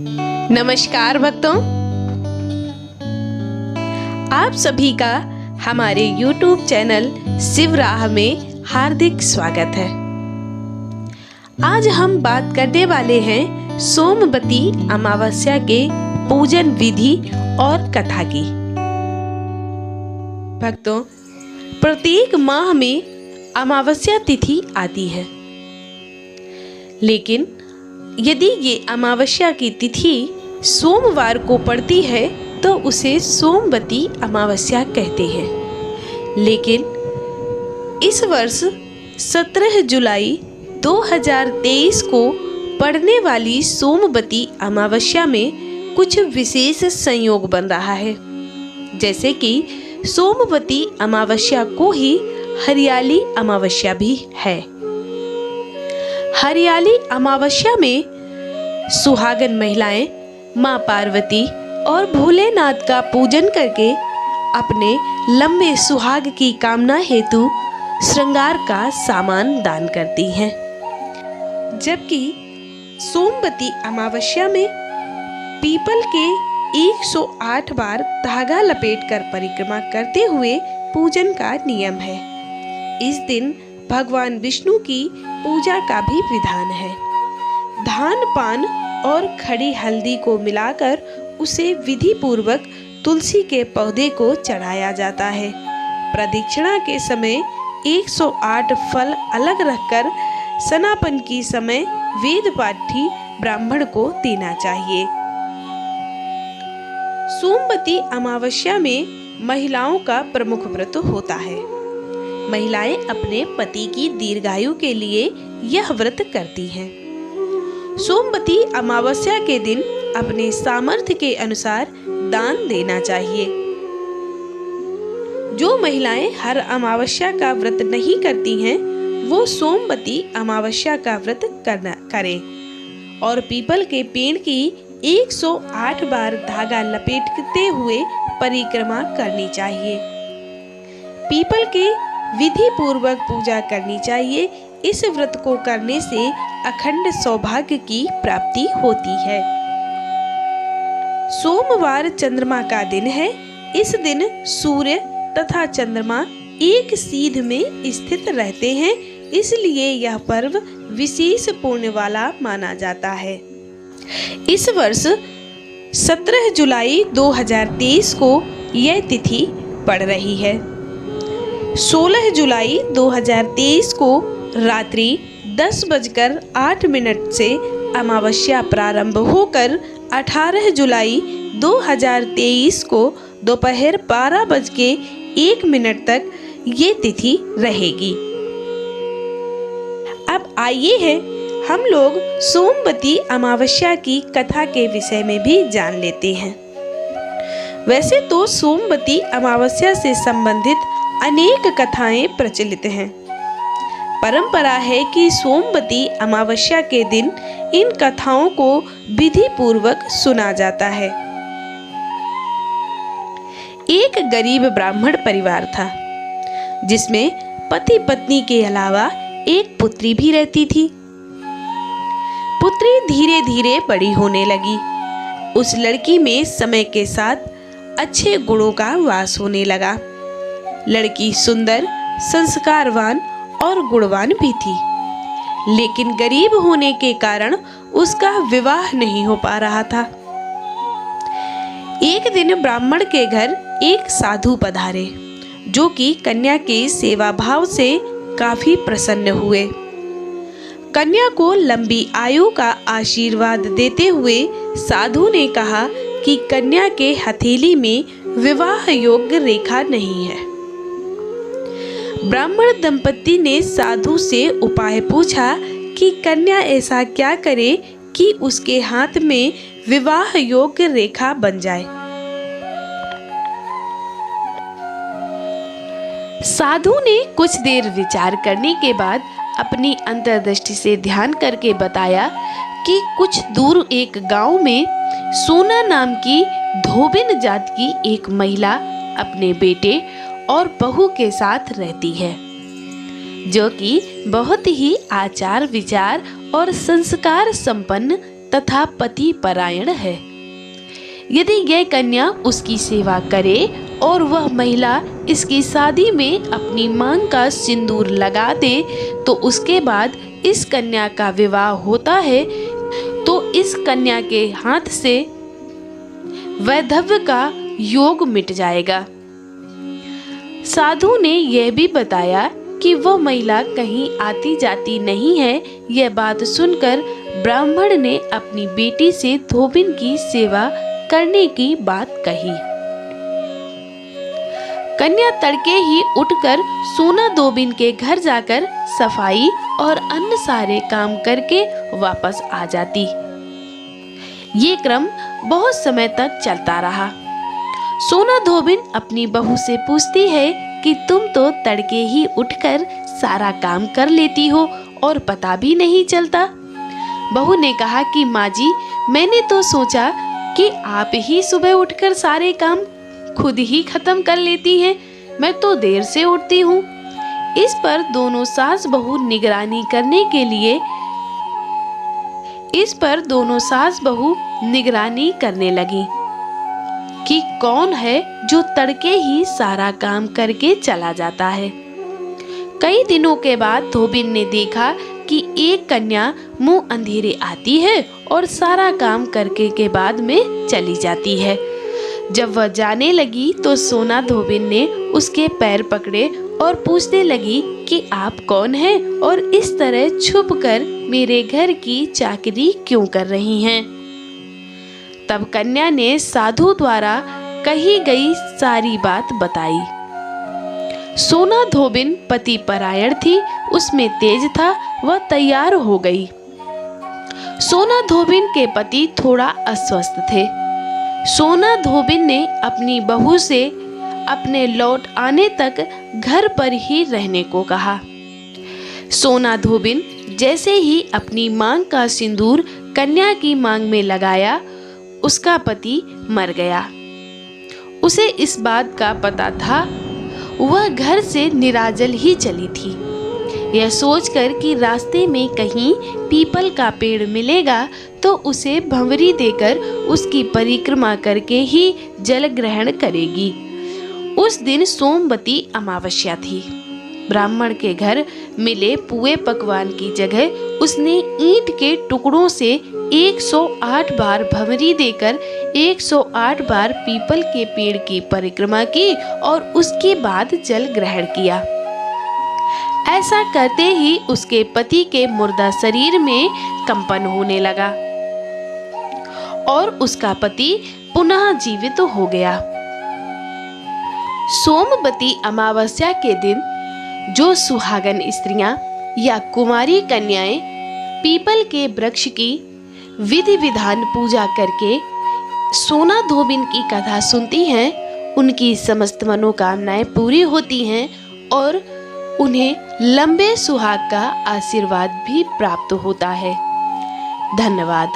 नमस्कार भक्तों, आप सभी का हमारे YouTube चैनल शिव राह में हार्दिक स्वागत है। आज हम बात करने वाले हैं सोमवती अमावस्या के पूजन विधि और कथा की। भक्तों, प्रत्येक माह में अमावस्या तिथि आती है, लेकिन यदि ये अमावस्या की तिथि सोमवार को पड़ती है तो उसे सोमवती अमावस्या कहते हैं। लेकिन इस वर्ष 17 जुलाई 2023 को पड़ने वाली सोमवती अमावस्या में कुछ विशेष संयोग बन रहा है, जैसे कि सोमवती अमावस्या को ही हरियाली अमावस्या भी है। हरियाली अमावस्या में सुहागन महिलाएं मां पार्वती और भोलेनाथ का पूजन करके अपने लंबे सुहाग की कामना हेतु श्रृंगार का सामान दान करती हैं। जबकि सोमवती अमावस्या में पीपल के 108 बार धागा लपेटकर परिक्रमा करते हुए पूजन का नियम है। इस दिन भगवान विष्णु की पूजा का भी विधान है। धान, पान और खड़ी हल्दी को मिलाकर उसे विधि पूर्वक तुलसी के पौधे को चढ़ाया जाता है। प्रदक्षिणा के समय 108 फल अलग रखकर स्नापन की समय वेद पाठी ब्राह्मण को देना चाहिए। सोमवती अमावस्या में महिलाओं का प्रमुख व्रत होता है। महिलाएं अपने पति की दीर्घायु के लिए यह व्रत करती हैं। सोमवती अमावस्या के दिन अपने सामर्थ्य के अनुसार दान देना चाहिए। जो महिलाएं हर अमावस्या का व्रत नहीं करती हैं, वो सोमवती अमावस्या का व्रत करें और पीपल के पेड़ की 108 बार धागा लपेटते हुए परिक्रमा करनी चाहिए। पीपल के विधि पूर्वक पूजा करनी चाहिए। इस व्रत को करने से अखंड सौभाग्य की प्राप्ति होती है। सोमवार चंद्रमा का दिन है। इस दिन सूर्य तथा चंद्रमा एक सीध में स्थित रहते हैं, इसलिए यह पर्व विशेष पुण्य वाला माना जाता है। इस वर्ष 17 जुलाई 2023 को यह तिथि पड़ रही है। 16 जुलाई 2023 को रात्रि 10:08 से अमावस्या प्रारंभ होकर 18 जुलाई 2023 को दोपहर 12:01 तक ये तिथि रहेगी। अब आइए हैं हम लोग सोमवती अमावस्या की कथा के विषय में भी जान लेते हैं। वैसे तो सोमवती अमावस्या से संबंधित अनेक कथाएं प्रचलित हैं। परंपरा है कि सोमवती अमावस्या के दिन इन कथाओं को विधि पूर्वक सुना जाता है। एक गरीब ब्राह्मण परिवार था, जिसमें पति पत्नी के अलावा एक पुत्री भी रहती थी। पुत्री धीरे धीरे बड़ी होने लगी। उस लड़की में समय के साथ अच्छे गुणों का वास होने लगा। लड़की सुंदर, संस्कारवान और गुणवान भी थी, लेकिन गरीब होने के कारण उसका विवाह नहीं हो पा रहा था। एक दिन ब्राह्मण के घर एक साधु पधारे, जो कि कन्या के सेवा भाव से काफी प्रसन्न हुए। कन्या को लंबी आयु का आशीर्वाद देते हुए साधु ने कहा कि कन्या के हथेली में विवाह योग्य रेखा नहीं है। ब्राह्मण दंपति ने साधु से उपाय पूछा कि कन्या ऐसा क्या करे कि उसके हाथ में विवाह योग्य रेखा बन जाए। साधु ने कुछ देर विचार करने के बाद अपनी अंतर्दृष्टि से ध्यान करके बताया कि कुछ दूर एक गांव में सोना नाम की धोबिन जात की एक महिला अपने बेटे और बहू के साथ रहती है, जो कि बहुत ही आचार विचार और संस्कार संपन्न तथा पति परायण है। यदि यह कन्या उसकी सेवा करे और वह महिला इसकी शादी में अपनी मांग का सिंदूर लगा दे, तो उसके बाद इस कन्या का विवाह होता है तो इस कन्या के हाथ से वैधव्य का योग मिट जाएगा। साधु ने यह भी बताया कि वह महिला कहीं आती जाती नहीं है। यह बात सुनकर ब्राह्मण ने अपनी बेटी से धोबिन की सेवा करने की बात कही। कन्या तड़के ही उठकर सोना धोबिन के घर जाकर सफाई और अन्य सारे काम करके वापस आ जाती। ये क्रम बहुत समय तक चलता रहा। सोना धोबिन अपनी बहू से पूछती है कि तुम तो तड़के ही उठकर सारा काम कर लेती हो और पता भी नहीं चलता। बहू ने कहा कि माँ जी, मैंने तो सोचा कि आप ही सुबह उठकर सारे काम खुद ही खत्म कर लेती हैं, मैं तो देर से उठती हूँ। इस पर दोनों सास बहू निगरानी करने लगी कि कौन है जो तड़के ही सारा काम करके चला जाता है। कई दिनों के बाद धोबिन ने देखा कि एक कन्या मुंह अंधेरे आती है और सारा काम करके के बाद में चली जाती है। जब वह जाने लगी तो सोना धोबिन ने उसके पैर पकड़े और पूछने लगी कि आप कौन हैं और इस तरह छुपकर मेरे घर की चाकरी क्यों कर रही हैं? तब कन्या ने साधु द्वारा कही गई सारी बात बताई। सोना धोबिन पति परायण थी, उसमें तेज था, वह तैयार हो गई। सोना धोबिन के पति थोड़ा अस्वस्थ थे। सोना धोबिन ने अपनी बहू से अपने लौट आने तक घर पर ही रहने को कहा। सोना धोबिन जैसे ही अपनी मांग का सिंदूर कन्या की मांग में लगाया, उसका पति मर गया। उसे इस बात का पता था, वह घर से निराजल ही चली थी। यह सोचकर कि रास्ते में कहीं पीपल का पेड़ मिलेगा तो उसे भंवरी देकर उसकी परिक्रमा करके ही जल ग्रहण करेगी। उस दिन सोमवती अमावस्या थी। ब्राह्मण के घर मिले पुए पकवान की जगह उसने ईंट के टुकड़ों से 108 बार भंवरी देकर 108 बार पीपल के पेड़ की परिक्रमा की और उसके बाद जल ग्रहण किया। ऐसा करते ही उसके पति के मुर्दा शरीर में कंपन होने लगा और उसका पति पुनः जीवित हो गया। सोमवती अमावस्या के दिन जो सुहागन स्त्रियां या कुमारी कन्याएं पीपल के वृक्ष की विधि विधान पूजा करके सोना धोबिन की कथा सुनती हैं, उनकी समस्त मनोकामनाएं पूरी होती हैं और उन्हें लंबे सुहाग का आशीर्वाद भी प्राप्त होता है। धन्यवाद।